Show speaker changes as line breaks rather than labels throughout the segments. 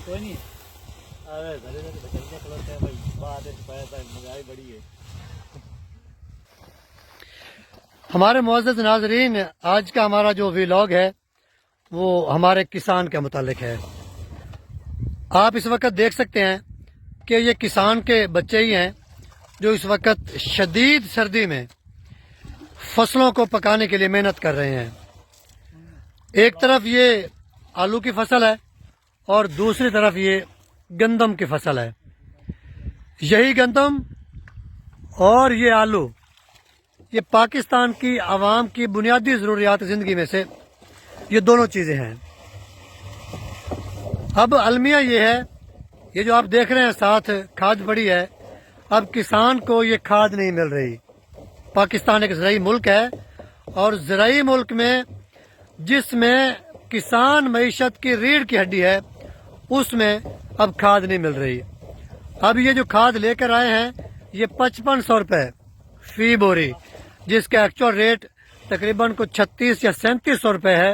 کوئی نہیں بڑی ہے.
ہمارے معزز ناظرین، آج کا ہمارا جو ویلاگ ہے وہ ہمارے کسان کے متعلق ہے. آپ اس وقت دیکھ سکتے ہیں کہ یہ کسان کے بچے ہی ہیں جو اس وقت شدید سردی میں فصلوں کو پکانے کے لیے محنت کر رہے ہیں. ایک طرف یہ آلو کی فصل ہے اور دوسری طرف یہ گندم کی فصل ہے. یہی گندم اور یہ آلو یہ پاکستان کی عوام کی بنیادی ضروریات زندگی میں سے یہ دونوں چیزیں ہیں. اب المیہ یہ ہے، یہ جو آپ دیکھ رہے ہیں ساتھ کھاد پڑی ہے، اب کسان کو یہ کھاد نہیں مل رہی. پاکستان ایک زرعی ملک ہے اور زرعی ملک میں جس میں کسان معیشت کی ریڑھ کی ہڈی ہے اس میں اب کھاد نہیں مل رہی. اب یہ جو کھاد لے کر آئے ہیں یہ 5500 روپے فی بوری، جس کا ایکچوئل ریٹ تقریباً کو 36 یا 3700 روپے ہے.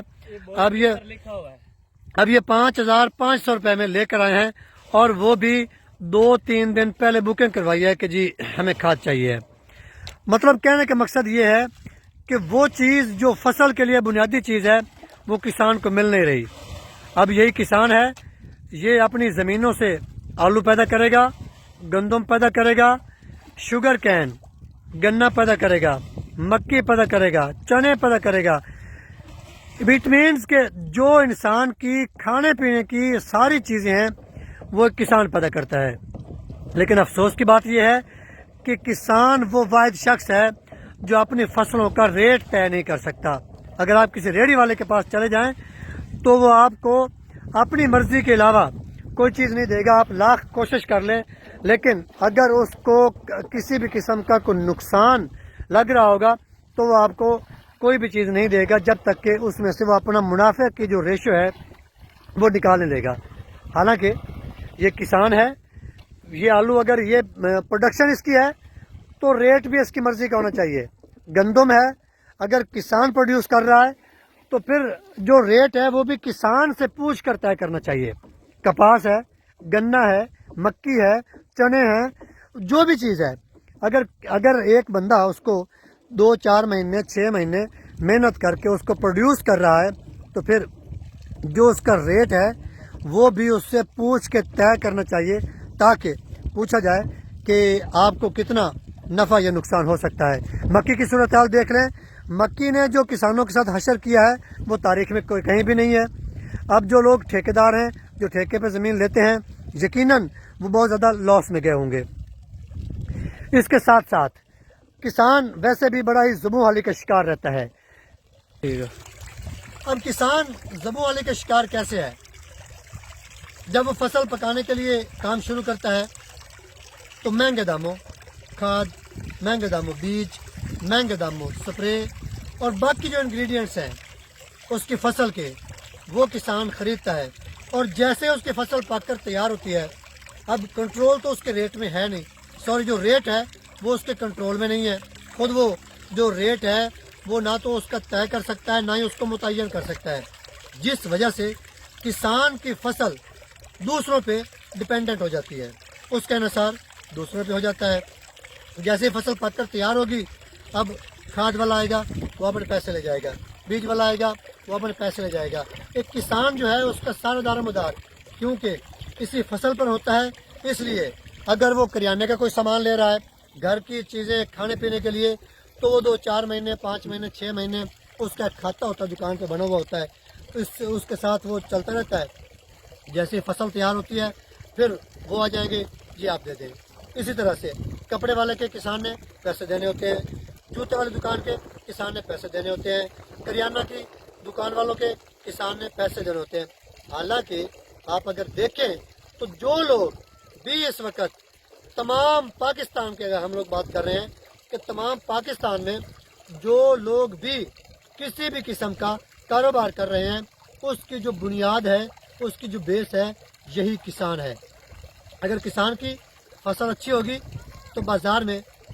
اب یہ 5500 روپے میں لے کر آئے ہیں اور وہ بھی 2-3 دن پہلے بکنگ کروائی ہے کہ جی ہمیں کھاد چاہیے. مطلب کہنے کا مقصد یہ ہے کہ وہ چیز جو فصل کے لیے بنیادی چیز ہے وہ کسان کو مل نہیں رہی. اب یہی کسان ہے، یہ اپنی زمینوں سے آلو پیدا کرے گا، گندم پیدا کرے گا، شوگر کین گنا پیدا کرے گا، مکئی پیدا کرے گا، چنے پیدا کرے گا. اٹ مینس کہ جو انسان کی کھانے پینے کی ساری چیزیں ہیں وہ ایک کسان پیدا کرتا ہے. لیکن افسوس کی بات یہ ہے کہ کسان وہ واحد شخص ہے جو اپنی فصلوں کا ریٹ طے نہیں کر سکتا. اگر آپ کسی ریڑھی والے کے پاس چلے جائیں تو وہ آپ کو اپنی مرضی کے علاوہ کوئی چیز نہیں دے گا. آپ لاکھ کوشش کر لیں لیکن اگر اس کو کسی بھی قسم کا کوئی نقصان لگ رہا ہوگا تو وہ آپ کو کوئی بھی چیز نہیں دے گا جب تک کہ اس میں سے وہ اپنا منافع کی جو ریشو ہے وہ نکال نہیں لے گا. حالانکہ یہ کسان ہے، یہ آلو اگر یہ پروڈکشن اس کی ہے تو ریٹ بھی اس کی مرضی کا ہونا چاہیے. گندم ہے، اگر کسان پروڈیوس کر رہا ہے تو پھر جو ریٹ ہے وہ بھی کسان سے پوچھ کر طے کرنا چاہیے. کپاس ہے، گنا ہے، مکئی ہے، چنے ہیں، جو بھی چیز ہے، اگر ایک بندہ اس کو 2-4 مہینے 6 مہینے محنت کر کے اس کو پروڈیوس کر رہا ہے تو پھر جو اس کا ریٹ ہے وہ بھی اس سے پوچھ کے طے کرنا چاہیے تاکہ پوچھا جائے کہ آپ کو کتنا نفع یا نقصان ہو سکتا ہے. مکئی کی صورتحال دیکھ لیں، مکئی نے جو کسانوں کے ساتھ حشر کیا ہے وہ تاریخ میں کوئی کہیں بھی نہیں ہے. اب جو لوگ ٹھیکیدار ہیں جو ٹھیکے پہ زمین لیتے ہیں یقیناً وہ بہت زیادہ لاس میں گئے ہوں گے. اس کے ساتھ ساتھ کسان ویسے بھی بڑا ہی زبوں حالی کا شکار رہتا ہے. اب کسان زبوں حالی کا شکار کیسے ہے؟ جب وہ فصل پکانے کے لیے کام شروع کرتا ہے تو مہنگے داموں کھاد، مہنگے داموں بیج، مہنگے داموں سپرے اور باقی جو انگریڈینٹس ہیں اس کی فصل کے وہ کسان خریدتا ہے. اور جیسے اس کی فصل پک کر تیار ہوتی ہے، اب کنٹرول تو اس کے ریٹ میں ہے نہیں، جو ریٹ ہے وہ اس کے کنٹرول میں نہیں ہے. خود وہ جو ریٹ ہے وہ نہ تو اس کا طے کر سکتا ہے نہ ہی اس کو متعین کر سکتا ہے، جس وجہ سے کسان کی فصل دوسروں پہ ڈپینڈنٹ ہو جاتی ہے. اس کے انحصار دوسروں پہ ہو جاتا ہے. جیسے فصل پک کر تیار ہوگی، اب کھاد والا آئے گا وہ اپنے پیسے لے جائے گا، بیج والا آئے گا وہ اپنے پیسے لے جائے گا. ایک کسان جو ہے اس کا سارا دار مدار کیونکہ اسی فصل پر ہوتا ہے، اس لیے اگر وہ کریانے کا کوئی سامان لے رہا ہے، گھر کی چیزیں کھانے پینے کے لیے، تو وہ 2-4 مہینے 5 مہینے 6 مہینے اس کا کھاتا ہوتا ہے، دکان پہ بنا ہوا ہوتا ہے، اس کے ساتھ وہ چلتا رہتا ہے. جیسے فصل تیار ہوتی ہے پھر وہ آ جائیں گے جی آپ دے دیں. اسی طرح سے کپڑے والے کے کسان نے پیسے دینے ہوتے ہیں، جوتے والی دکان کے کسان نے پیسے دینے ہوتے ہیں، کریانہ کی دکان والوں کے کسان نے پیسے دینے ہوتے ہیں. حالانکہ آپ اگر دیکھیں تو جو لوگ بھی اس وقت تمام پاکستان کے، اگر ہم لوگ بات کر رہے ہیں کہ تمام پاکستان میں جو لوگ بھی کسی بھی قسم کا کاروبار کر رہے ہیں اس کی جو بنیاد ہے، اس کی جو بیس ہے، یہی کسان ہے. اگر کسان کی فصل اچھی ہوگی تو بازار میں